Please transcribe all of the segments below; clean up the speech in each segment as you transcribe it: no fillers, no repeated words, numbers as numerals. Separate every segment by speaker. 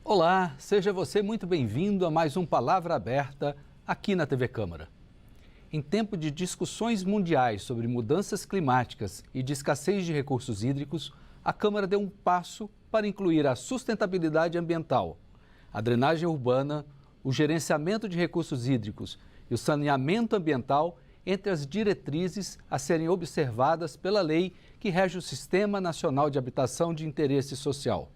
Speaker 1: Olá, seja você muito bem-vindo a mais um Palavra Aberta aqui na TV Câmara. Em tempo de discussões mundiais sobre mudanças climáticas e de escassez de recursos hídricos, a Câmara deu um passo para incluir a sustentabilidade ambiental, a drenagem urbana, o gerenciamento de recursos hídricos e o saneamento ambiental entre as diretrizes a serem observadas pela lei que rege o Sistema Nacional de Habitação de Interesse Social.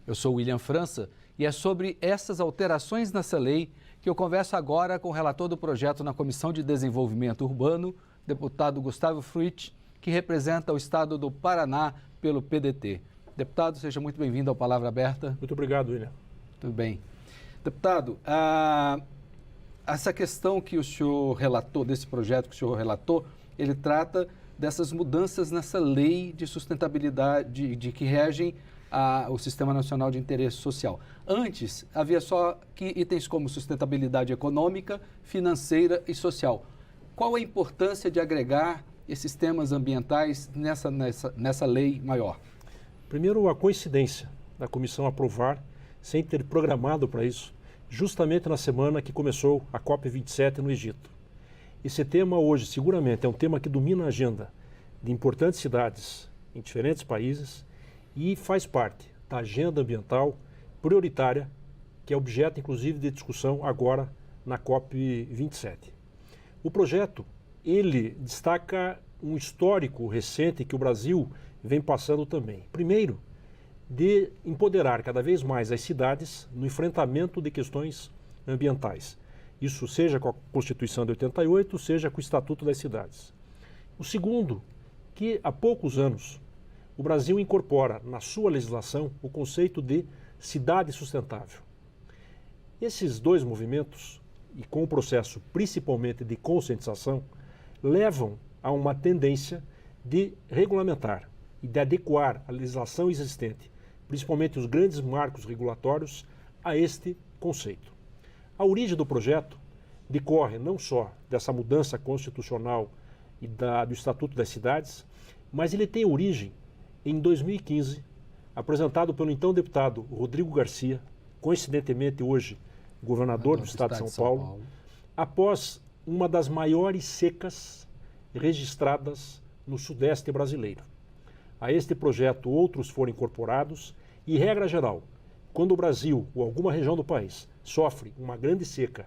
Speaker 1: Eu sou William França e é sobre essas alterações nessa lei que eu converso agora com o relator do projeto na Comissão de Desenvolvimento Urbano, deputado Gustavo Fruit, que representa o estado do Paraná pelo PDT. Deputado, seja muito bem-vindo ao Palavra Aberta.
Speaker 2: Muito obrigado, William.
Speaker 1: Tudo bem. Deputado, essa questão que o senhor relatou, desse projeto que o senhor relatou, ele trata dessas mudanças nessa lei de sustentabilidade de que regem o Sistema Nacional de Interesse Social. Antes, havia só itens como sustentabilidade econômica, financeira e social. Qual a importância de agregar esses temas ambientais nessa lei maior?
Speaker 2: Primeiro, a coincidência da comissão aprovar, sem ter programado para isso, justamente na semana que começou a COP27 no Egito. Esse tema hoje, seguramente, é um tema que domina a agenda de importantes cidades em diferentes países e faz parte da agenda ambiental prioritária, que é objeto, inclusive, de discussão agora na COP27. O projeto, ele destaca um histórico recente que o Brasil vem passando também. Primeiro, de empoderar cada vez mais as cidades no enfrentamento de questões ambientais. Isso seja com a Constituição de 88, seja com o Estatuto das Cidades. O segundo, que há poucos anos o Brasil incorpora na sua legislação o conceito de cidade sustentável. Esses dois movimentos, e com o processo principalmente de conscientização, levam a uma tendência de regulamentar e de adequar a legislação existente, principalmente os grandes marcos regulatórios, a este conceito. A origem do projeto decorre não só dessa mudança constitucional e do Estatuto das Cidades, mas ele tem origem em 2015, apresentado pelo então deputado Rodrigo Garcia, coincidentemente hoje governador do estado de São Paulo, após uma das maiores secas registradas no sudeste brasileiro. A este projeto outros foram incorporados e, regra geral, quando o Brasil ou alguma região do país sofre uma grande seca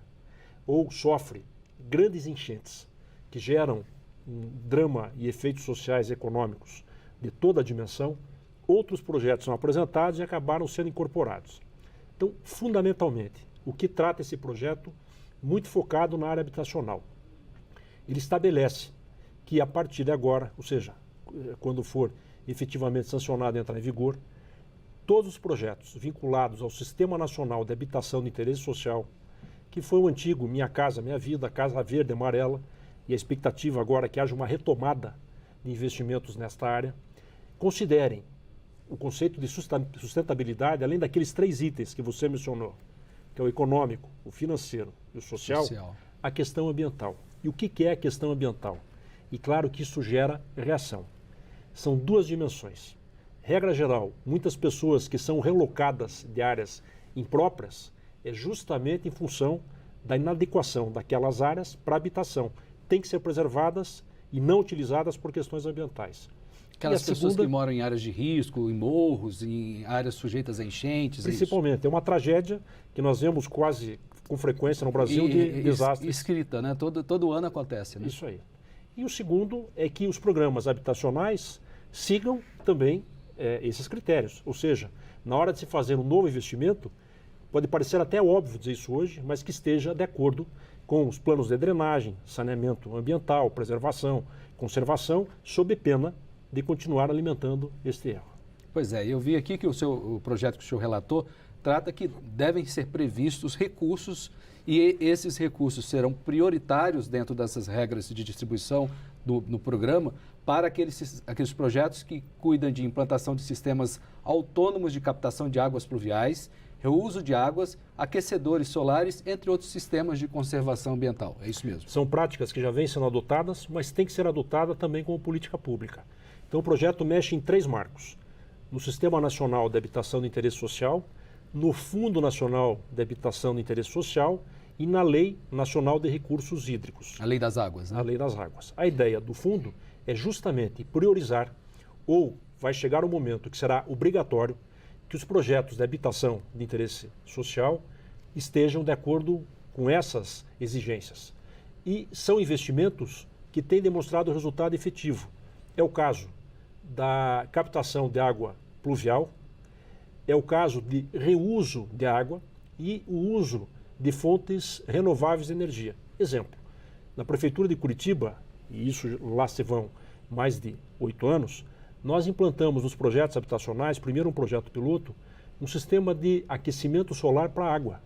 Speaker 2: ou sofre grandes enchentes que geram um drama e efeitos sociais e econômicos de toda a dimensão, outros projetos são apresentados e acabaram sendo incorporados. Então, fundamentalmente, o que trata esse projeto, muito focado na área habitacional. Ele estabelece que a partir de agora, ou seja, quando for efetivamente sancionado e entrar em vigor, todos os projetos vinculados ao Sistema Nacional de Habitação de Interesse Social, que foi o antigo Minha Casa Minha Vida, Casa Verde e Amarela, e a expectativa agora é que haja uma retomada de investimentos nesta área, considerem o conceito de sustentabilidade, além daqueles três itens que você mencionou, que é o econômico, o financeiro e o social, a questão ambiental. E o que é a questão ambiental? E claro que isso gera reação. São duas dimensões. Regra geral, muitas pessoas que são relocadas de áreas impróprias é justamente em função da inadequação daquelas áreas para habitação. Tem que ser preservadas e não utilizadas por questões ambientais.
Speaker 1: Aquelas pessoas que moram em áreas de risco, em morros, em áreas sujeitas a enchentes.
Speaker 2: Principalmente. É uma tragédia que nós vemos quase com frequência no Brasil de desastres.
Speaker 1: Escrita, né? Todo ano acontece, né?
Speaker 2: Isso aí. E o segundo é que os programas habitacionais sigam também esses critérios. Ou seja, na hora de se fazer um novo investimento, pode parecer até óbvio dizer isso hoje, mas que esteja de acordo com os planos de drenagem, saneamento ambiental, preservação, conservação, sob pena de continuar alimentando este erro.
Speaker 1: Pois é, eu vi aqui que o projeto que o senhor relatou trata que devem ser previstos recursos e esses recursos serão prioritários dentro dessas regras de distribuição no programa para aqueles projetos que cuidam de implantação de sistemas autônomos de captação de águas pluviais, reuso de águas, aquecedores solares, entre outros sistemas de conservação ambiental. É isso mesmo?
Speaker 2: São práticas que já vêm sendo adotadas, mas tem que ser adotada também como política pública. Então o projeto mexe em três marcos. No Sistema Nacional de Habitação de Interesse Social, no Fundo Nacional de Habitação de Interesse Social e na Lei Nacional de Recursos Hídricos.
Speaker 1: A Lei das Águas, né?
Speaker 2: A Lei das Águas. A ideia do fundo é justamente priorizar, ou vai chegar o momento que será obrigatório, que os projetos de habitação de interesse social estejam de acordo com essas exigências. E são investimentos que têm demonstrado resultado efetivo. É o caso da captação de água pluvial, é o caso de reuso de água e o uso de fontes renováveis de energia. Exemplo, na Prefeitura de Curitiba, e isso lá se vão mais de 8 anos, nós implantamos nos projetos habitacionais, primeiro um projeto piloto, um sistema de aquecimento solar para água.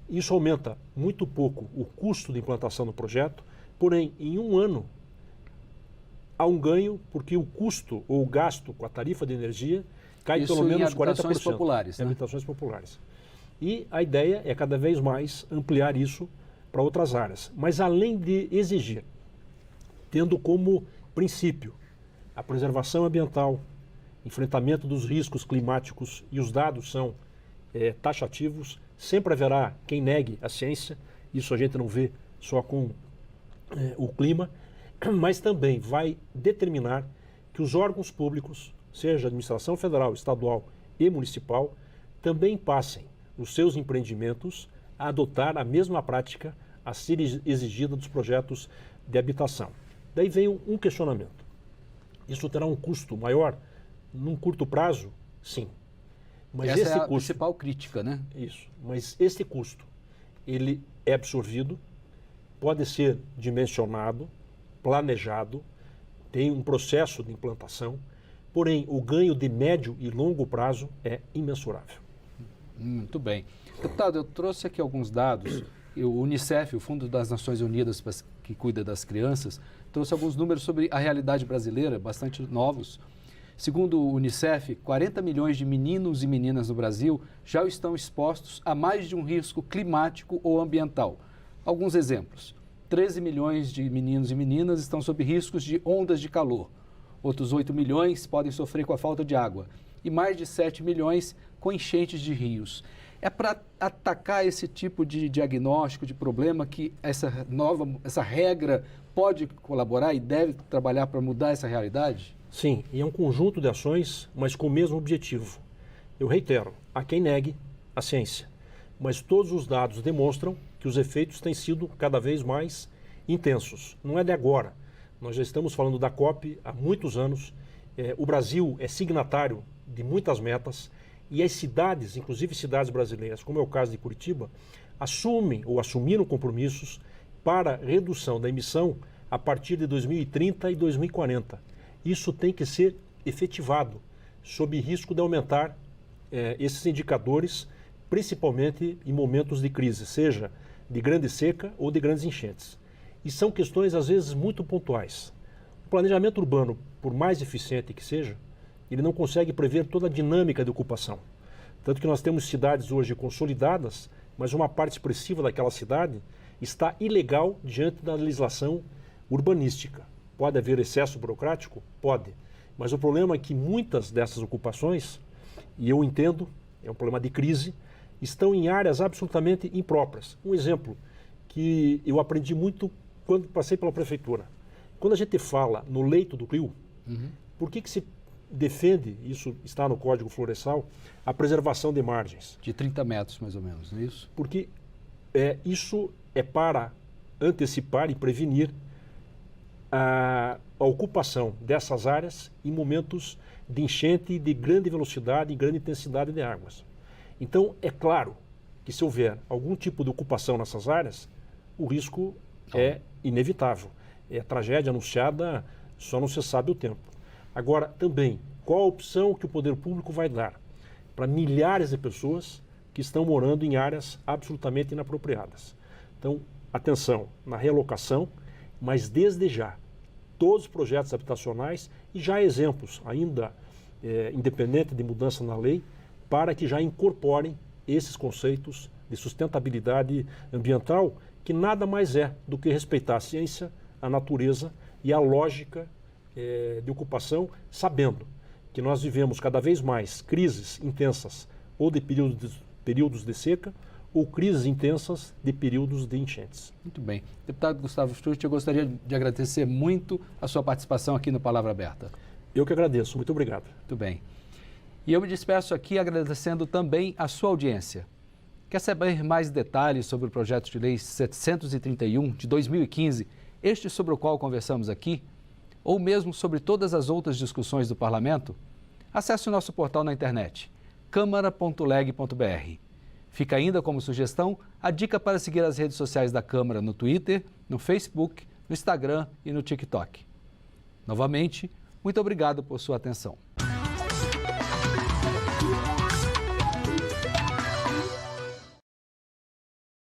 Speaker 2: Isso aumenta muito pouco o custo de implantação do projeto, porém, em um ano, há um ganho, porque o custo ou o gasto com a tarifa de energia cai
Speaker 1: isso
Speaker 2: pelo menos 40%.
Speaker 1: Habitações populares,
Speaker 2: em
Speaker 1: né?
Speaker 2: habitações populares. E a ideia é cada vez mais ampliar isso para outras áreas. Mas além de exigir, tendo como princípio a preservação ambiental, enfrentamento dos riscos climáticos, e os dados são taxativos, sempre haverá quem negue a ciência, isso a gente não vê só com o clima, mas também vai determinar que os órgãos públicos, seja administração federal, estadual e municipal, também passem os seus empreendimentos a adotar a mesma prática a ser exigida dos projetos de habitação. Daí vem um questionamento. Isso terá um custo maior num curto prazo? Sim. Mas
Speaker 1: essa
Speaker 2: esse
Speaker 1: é a
Speaker 2: custo,
Speaker 1: principal crítica, né?
Speaker 2: Isso. Mas esse custo, ele é absorvido, pode ser dimensionado, planejado, tem um processo de implantação, porém o ganho de médio e longo prazo é imensurável.
Speaker 1: Muito bem. Deputado, eu trouxe aqui alguns dados. O Unicef, o Fundo das Nações Unidas que cuida das crianças, trouxe alguns números sobre a realidade brasileira, bastante novos. Segundo o Unicef, 40 milhões de meninos e meninas no Brasil já estão expostos a mais de um risco climático ou ambiental. Alguns exemplos. 13 milhões de meninos e meninas estão sob riscos de ondas de calor. Outros 8 milhões podem sofrer com a falta de água. E mais de 7 milhões com enchentes de rios. É para atacar esse tipo de diagnóstico, de problema, que essa regra pode colaborar e deve trabalhar para mudar essa realidade?
Speaker 2: Sim, e é um conjunto de ações, mas com o mesmo objetivo. Eu reitero, há quem negue a ciência, mas todos os dados demonstram que os efeitos têm sido cada vez mais intensos. Não é de agora, nós já estamos falando da COP há muitos anos, o Brasil é signatário de muitas metas, e as cidades, inclusive cidades brasileiras, como é o caso de Curitiba, assumem ou assumiram compromissos para redução da emissão a partir de 2030 e 2040. Isso tem que ser efetivado, sob risco de aumentar esses indicadores, principalmente em momentos de crise, seja de grande seca ou de grandes enchentes. E são questões, às vezes, muito pontuais. O planejamento urbano, por mais eficiente que seja, ele não consegue prever toda a dinâmica de ocupação. Tanto que nós temos cidades hoje consolidadas, mas uma parte expressiva daquela cidade está ilegal diante da legislação urbanística. Pode haver excesso burocrático? Pode. Mas o problema é que muitas dessas ocupações, e eu entendo, é um problema de crise, estão em áreas absolutamente impróprias. Um exemplo que eu aprendi muito quando passei pela prefeitura. Quando a gente fala no leito do rio, por que se defende, isso está no Código Florestal, a preservação de margens?
Speaker 1: De 30 metros, mais ou menos, não é isso?
Speaker 2: Porque isso é para antecipar e prevenir a ocupação dessas áreas em momentos de enchente de grande velocidade e grande intensidade de águas. Então, é claro que se houver algum tipo de ocupação nessas áreas, o risco é inevitável. É tragédia anunciada, só não se sabe o tempo. Agora, também, qual a opção que o poder público vai dar para milhares de pessoas que estão morando em áreas absolutamente inapropriadas? Então, atenção na realocação, mas desde já, todos os projetos habitacionais, e já há exemplos, ainda independente de mudança na lei, para que já incorporem esses conceitos de sustentabilidade ambiental, que nada mais é do que respeitar a ciência, a natureza e a lógica de ocupação, sabendo que nós vivemos cada vez mais crises intensas ou de períodos de seca, ou crises intensas de períodos de enchentes.
Speaker 1: Muito bem. Deputado Gustavo Sturte, eu gostaria de agradecer muito a sua participação aqui no Palavra Aberta.
Speaker 2: Eu que agradeço. Muito obrigado.
Speaker 1: Muito bem. E eu me despeço aqui agradecendo também a sua audiência. Quer saber mais detalhes sobre o projeto de lei 731 de 2015, este sobre o qual conversamos aqui, ou mesmo sobre todas as outras discussões do Parlamento? Acesse o nosso portal na internet, câmara.leg.br. Fica ainda como sugestão a dica para seguir as redes sociais da Câmara no Twitter, no Facebook, no Instagram e no TikTok. Novamente, muito obrigado por sua atenção.